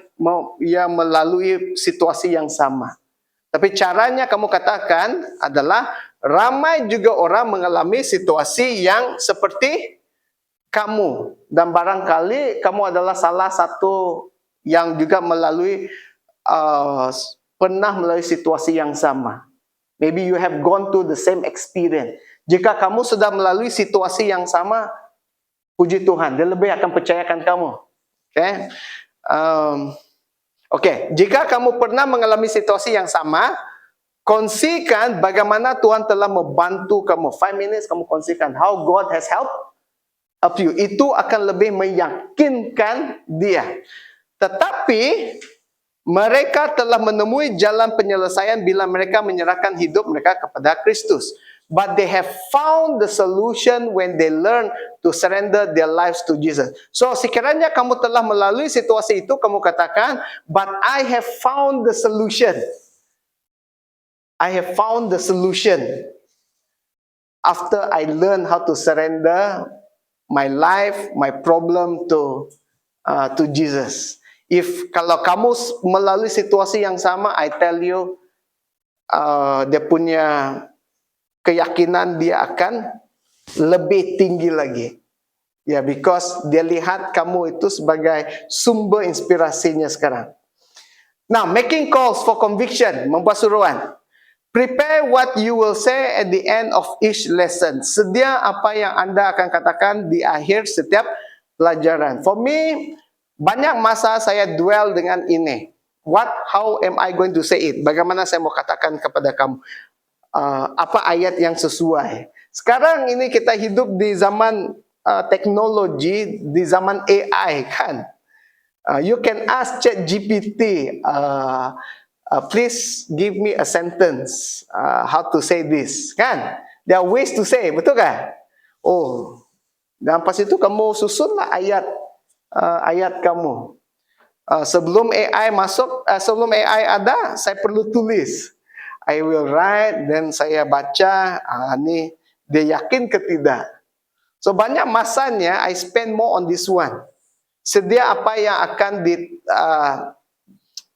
melalui situasi yang sama. Tapi caranya kamu katakan adalah ramai juga orang mengalami situasi yang seperti kamu. Dan barangkali kamu adalah salah satu yang juga pernah melalui situasi yang sama. Maybe you have gone through the same experience. Jika kamu sudah melalui situasi yang sama, puji Tuhan, dia lebih akan percayakan kamu. Okay, jika kamu pernah mengalami situasi yang sama, kongsikan bagaimana Tuhan telah membantu kamu. 5 minutes kamu kongsikan how God has helped you. Itu akan lebih meyakinkan dia. Tetapi mereka telah menemui jalan penyelesaian bila mereka menyerahkan hidup mereka kepada Kristus. But they have found the solution when they learn to surrender their lives to Jesus. So, sekiranya kamu telah melalui situasi itu, kamu katakan, but I have found the solution. I have found the solution. After I learn how to surrender my life, my problem to Jesus. Kalau kamu melalui situasi yang sama, I tell you, dia punya keyakinan dia akan lebih tinggi lagi. Ya, because dia lihat kamu itu sebagai sumber inspirasinya sekarang. Now, making calls for conviction, membuat suruhan. Prepare what you will say at the end of each lesson. Sedia apa yang Anda akan katakan di akhir setiap pelajaran. For me, banyak masa saya dwell dengan ini. How am I going to say it? Bagaimana saya mau katakan kepada kamu? Apa ayat yang sesuai? Sekarang ini kita hidup di zaman teknologi, di zaman AI kan. You can ask ChatGPT, please give me a sentence, how to say this, kan? There are ways to say, betul kan? Oh, dan pas itu kamu susunlah ayat kamu. Sebelum AI masuk, sebelum AI ada, saya perlu tulis. I will write, then saya baca, nih dia yakin ke tidak. So banyak masanya I spend more on this one. Sedia apa yang akan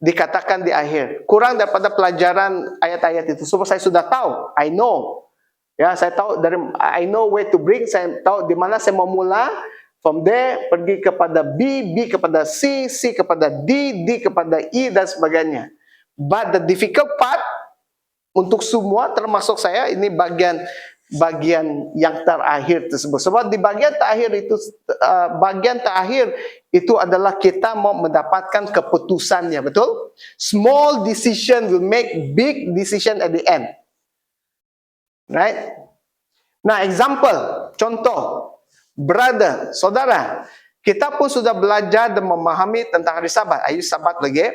dikatakan di akhir. Kurang daripada pelajaran ayat-ayat itu. Sebab saya sudah tahu, I know. Ya, saya tahu I know where to bring. Saya tahu di mana saya mau mula. From there pergi kepada B, B kepada C, C kepada D, D kepada E dan sebagainya. But the difficult part untuk semua termasuk saya ini bagian yang terakhir tersebut. Sebab di bagian terakhir itu adalah kita mau mendapatkan keputusannya, betul? Small decision will make big decision at the end. Right? Nah, example, contoh, brother, saudara, kita pun sudah belajar dan memahami tentang hari Sabat. Ayo Sabat lagi.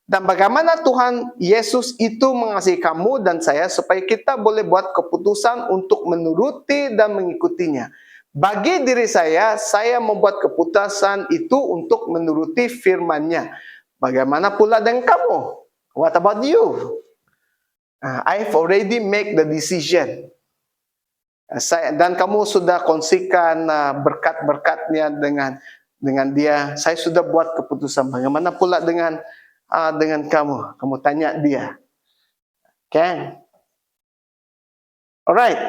Dan bagaimana Tuhan Yesus itu mengasihi kamu dan saya supaya kita boleh buat keputusan untuk menuruti dan mengikutinya. Bagi diri saya membuat keputusan itu untuk menuruti firman-Nya. Bagaimana pula dengan kamu? What about you? I've already made the decision. Dan kamu sudah kongsikan berkat-berkatnya dengan dia. Saya sudah buat keputusan. Bagaimana pula dengan kamu? Kamu tanya dia. Okay. Alright.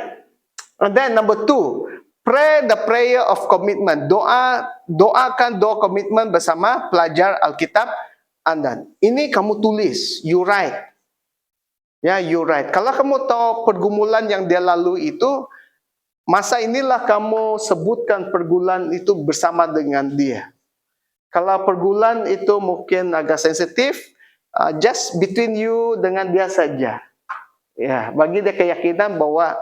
And then number 2, pray the prayer of commitment. Doakan doa komitmen bersama pelajar Alkitab Anda. Ini kamu tulis, you write. Ya, you write. Kalau kamu tahu pergumulan yang dia lalui itu, masa inilah kamu sebutkan pergumulan itu bersama dengan dia. Kalau pergumulan itu mungkin agak sensitif, just between you dengan dia saja. Ya, bagi dia keyakinan bahwa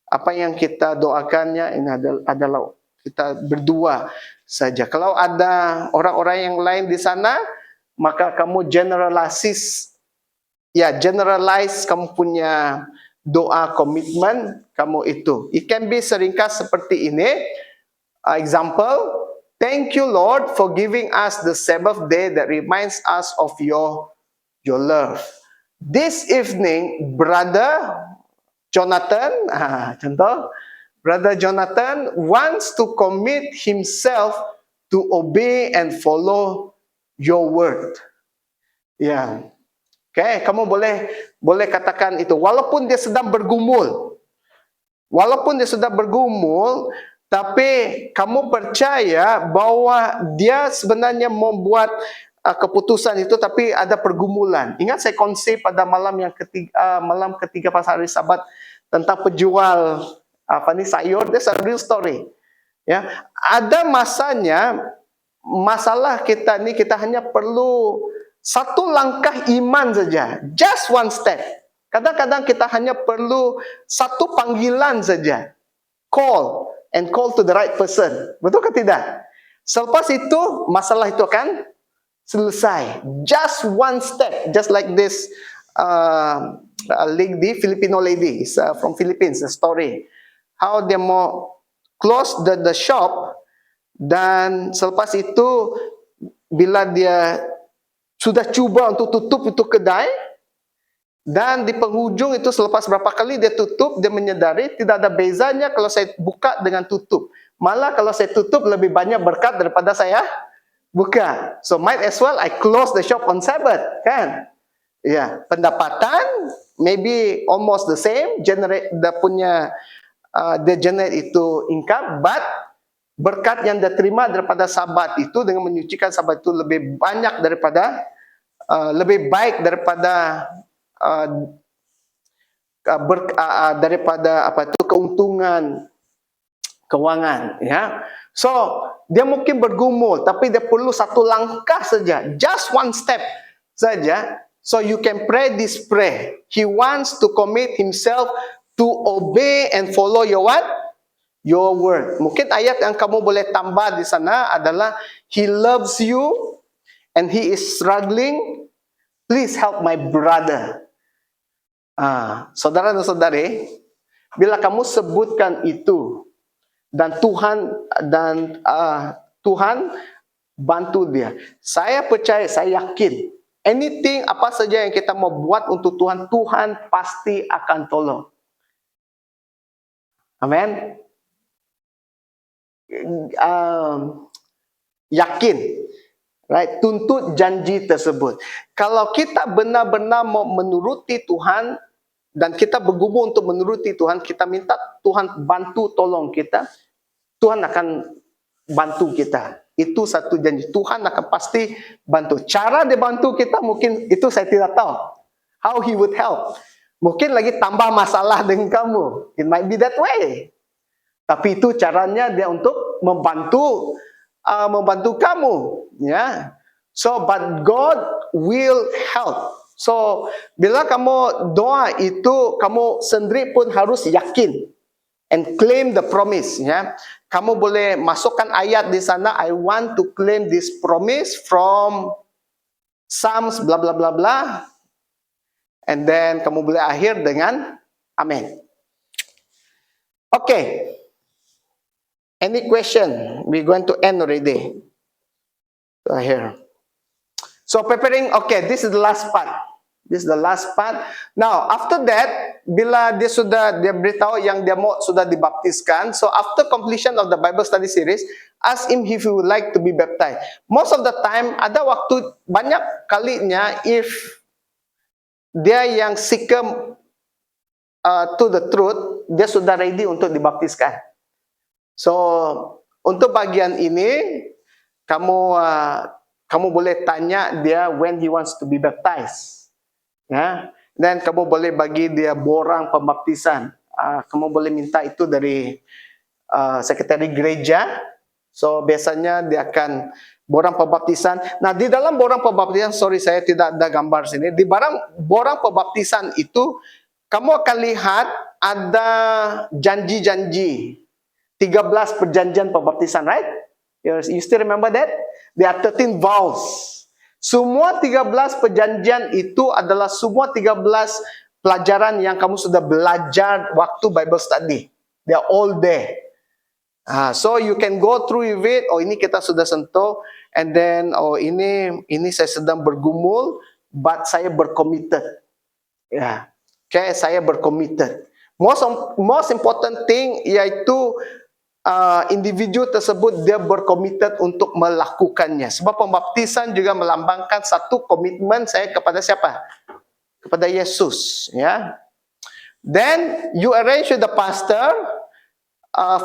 apa yang kita doakannya ini adalah kita berdua saja. Kalau ada orang-orang yang lain di sana, maka kamu generalize kamu punya doa komitmen kamu itu. It can be seringkas seperti ini. Example, thank you Lord for giving us the Sabbath day that reminds us of your love. This evening, Brother Jonathan, contoh, Brother Jonathan wants to commit himself to obey and follow your word. Ya, okay, kamu boleh katakan itu, walaupun dia sedang bergumul, tapi kamu percaya bahwa dia sebenarnya membuat keputusan itu, tapi ada pergumulan. Ingat saya kongsi pada malam ketiga pas hari Sabat tentang penjual sayur. That's a real story. Ya, ada masanya masalah kita hanya perlu satu langkah iman saja, just one step. Kadang-kadang kita hanya perlu satu panggilan saja, call to the right person. Betul ke tidak? Selepas itu masalah itu akan selesai. Just one step, just like this lady, Filipino lady, from Philippines, the story. How dia mau close the shop, dan selepas itu bila dia sudah cuba untuk tutup itu kedai, dan di penghujung itu selepas berapa kali dia tutup, dia menyadari tidak ada bezanya kalau saya buka dengan tutup. Malah kalau saya tutup lebih banyak berkat daripada saya buka. So might as well I close the shop on Sabbath, kan? Ya, pendapatan maybe almost the same, generate dia punya dia generate itu income, but berkat yang dia terima daripada Sabat itu dengan menyucikan Sabat itu lebih banyak daripada lebih baik daripada daripada apa itu keuntungan kewangan, ya. So dia mungkin bergumul, tapi dia perlu satu langkah saja, just one step saja. So you can pray this prayer. He wants to commit himself to obey and follow your what? Your word. Mungkin ayat yang kamu boleh tambah di sana adalah He loves you and he is struggling. Please help my brother. Saudara dan saudari, bila kamu sebutkan itu dan Tuhan bantu dia. Saya percaya, saya yakin, anything apa saja yang kita mau buat untuk Tuhan, Tuhan pasti akan tolong. Amin. Yakin, right? Tuntut janji tersebut. Kalau kita benar-benar mau menuruti Tuhan dan kita bergumul untuk menuruti Tuhan, kita minta Tuhan bantu tolong kita, Tuhan akan bantu kita. Itu satu janji. Tuhan akan pasti bantu. Cara dia bantu kita mungkin itu saya tidak tahu. How he would help. Mungkin lagi tambah masalah dengan kamu. It might be that way. Tapi itu caranya dia untuk membantu kamu, ya. So but God will help. So bila kamu doa itu, kamu sendiri pun harus yakin and claim the promise, ya. Kamu boleh masukkan ayat di sana, I want to claim this promise from Psalms bla bla bla bla. And then kamu boleh akhir dengan amin. Okay. Any question? We're going to end already. Here. So preparing, okay, this is the last part. This is the last part. Now, after that, bila dia beritahu yang dia mau sudah dibaptiskan, so after completion of the Bible study series, ask him if he would like to be baptized. Most of the time, ada waktu banyak kalinya if dia yang seeker to the truth, dia sudah ready untuk dibaptiskan. So untuk bagian ini kamu boleh tanya dia when he wants to be baptized, ya. Dan kamu boleh bagi dia borang pembaptisan. Kamu boleh minta itu dari sekretari gereja. So biasanya dia akan borang pembaptisan. Nah di dalam borang pembaptisan, sorry saya tidak ada gambar sini. Di borang pembaptisan itu kamu akan lihat ada janji-janji. 13 perjanjian pembaptisan, right? You still remember that? There are 13 vows. Semua 13 perjanjian itu adalah semua 13 pelajaran yang kamu sudah belajar waktu Bible study. They are all there. So you can go through with it. Oh ini kita sudah sentuh. And then ini saya sedang bergumul, but saya berkomited. Yeah. Okay, saya berkomited. Most important thing yaitu individu tersebut dia berkomited untuk melakukannya. Sebab pembaptisan juga melambangkan satu komitmen saya kepada siapa? Kepada Yesus, ya. Then you arrange with the pastor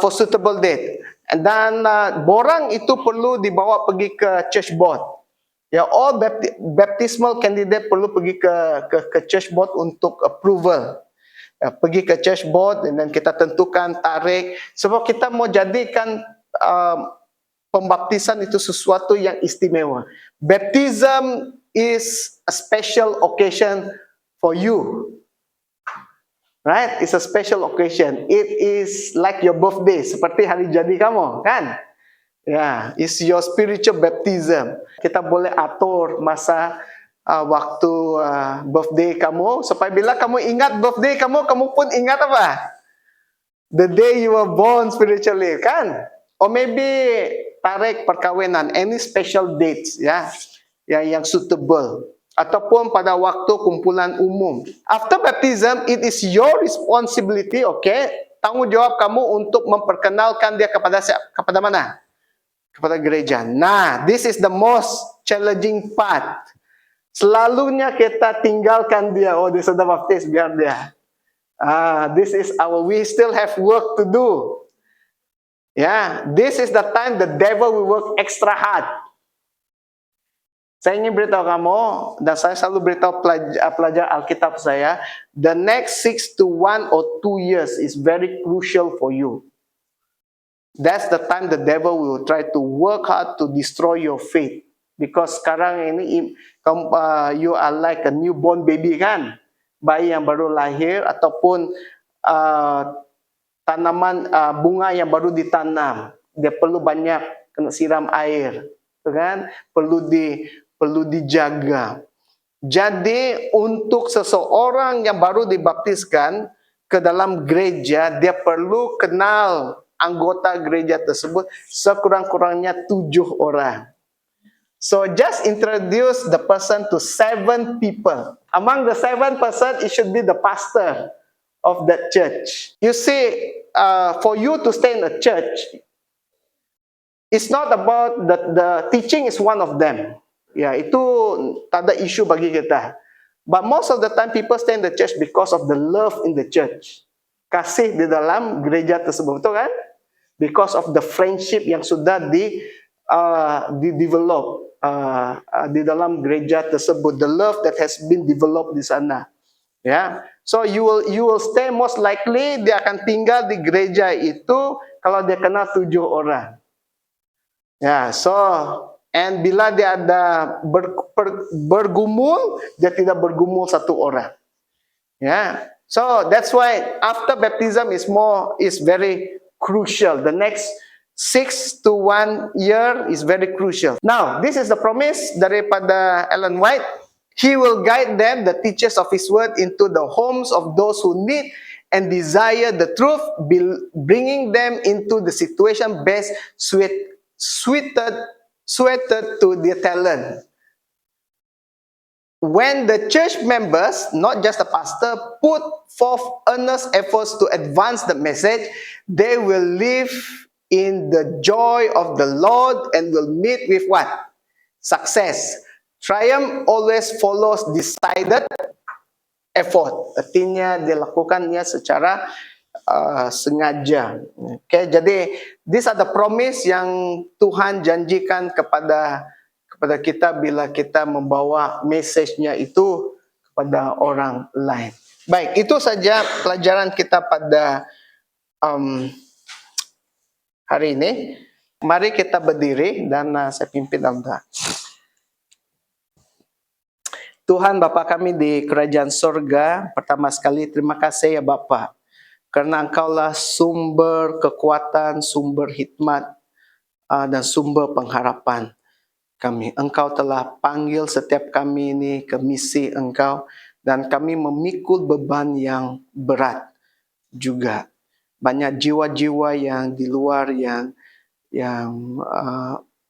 for suitable date. And then borang itu perlu dibawa pergi ke church board. Ya, all baptismal candidate perlu pergi ke church board untuk approval. Pergi ke church board dan kita tentukan tarikh sebab kita mau jadikan pembaptisan itu sesuatu yang istimewa. Baptism is a special occasion for you, right? It's a special occasion. It is like your birthday, seperti hari jadi kamu, kan? Ya, it's your spiritual baptism. Kita boleh atur masa waktu birthday kamu supaya bila kamu ingat birthday kamu pun ingat apa? The day you were born spiritually, kan? Or maybe tarikh perkawinan, any special dates, ya, yang suitable. Ataupun pada waktu kumpulan umum. After baptism, it is your responsibility, okay? tanggung jawab kamu untuk memperkenalkan dia kepada kepada mana? Kepada gereja. Nah, this is the most challenging part. Selalunya kita tinggalkan dia. Oh, dia sudah baptis, biar dia. This is we still have work to do. Ya, this is the time the devil will work extra hard. Saya ingin beritahu kamu, dan saya selalu beritahu pelajar Alkitab saya, the next 6 to 1 or 2 years is very crucial for you. That's the time the devil will try to work hard to destroy your faith. Because sekarang ini, you are like a newborn baby kan? Bayi yang baru lahir, ataupun tanaman bunga yang baru ditanam. Dia perlu banyak kena siram air. Kan? Perlu dijaga. Jadi untuk seseorang yang baru dibaptiskan ke dalam gereja, dia perlu kenal anggota gereja tersebut sekurang-kurangnya 7 orang. So just introduce the person to 7 people. Among the 7 person, it should be the pastor of that church. You see, for you to stay in a church, it's not about the teaching is one of them. Ya, itu tak ada isu bagi kita. But most of the time people stay in the church because of the love in the church. Kasih di dalam gereja tersebut, betul kan? Because of the friendship yang sudah di-develop di dalam gereja tersebut, the love that has been developed di sana. Ya. So you will stay, most likely dia akan tinggal di gereja itu kalau dia kenal 7 orang. Ya, so and bila dia ada bergumul, dia tidak bergumul 1 orang. Ya. So that's why after baptism is very crucial. The next 6 to 1 year is very crucial. Now, this is the promise daripada Ellen White. He will guide them, the teachers of His word, into the homes of those who need and desire the truth, bringing them into the situation best suited to their talent. When the church members, not just the pastor, put forth earnest efforts to advance the message, they will live in the joy of the Lord and will meet with what? Success. Triumph always follows decided effort. Artinya dilakukannya secara sengaja. Okay, jadi these are the promise yang Tuhan janjikan kepada kita bila kita membawa message-nya itu kepada orang lain. Baik, itu saja pelajaran kita pada hari ini. Mari kita berdiri dan saya pimpin dalam doa. Tuhan Bapa kami di kerajaan sorga, pertama sekali terima kasih ya Bapa, karena Engkaulah sumber kekuatan, sumber hikmat, dan sumber pengharapan kami. Engkau telah panggil setiap kami ini ke misi Engkau, dan kami memikul beban yang berat juga. Banyak jiwa-jiwa yang di luar yang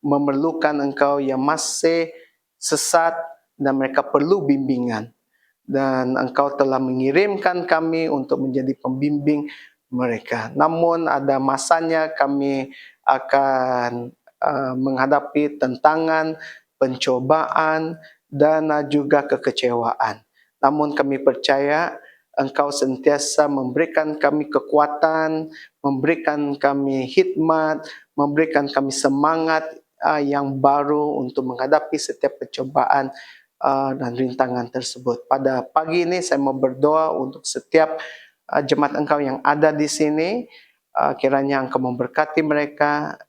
memerlukan Engkau, yang masih sesat dan mereka perlu bimbingan. Dan Engkau telah mengirimkan kami untuk menjadi pembimbing mereka. Namun ada masanya kami akan menghadapi tantangan, pencobaan, dan juga kekecewaan. Namun kami percaya Engkau sentiasa memberikan kami kekuatan, memberikan kami hikmat, memberikan kami semangat yang baru untuk menghadapi setiap percobaan dan rintangan tersebut. Pada pagi ini saya mau berdoa untuk setiap jemaat Engkau yang ada di sini. Kiranya Engkau memberkati mereka,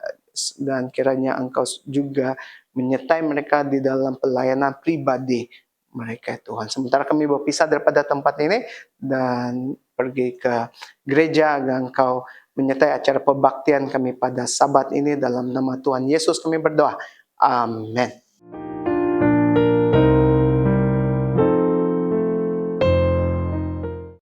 dan kiranya Engkau juga menyertai mereka di dalam pelayanan pribadi mereka, Tuhan. Sementara kami berpisah daripada tempat ini dan pergi ke gereja, agar Engkau menyertai acara pembaktian kami pada Sabat ini. Dalam nama Tuhan Yesus kami berdoa. Amin.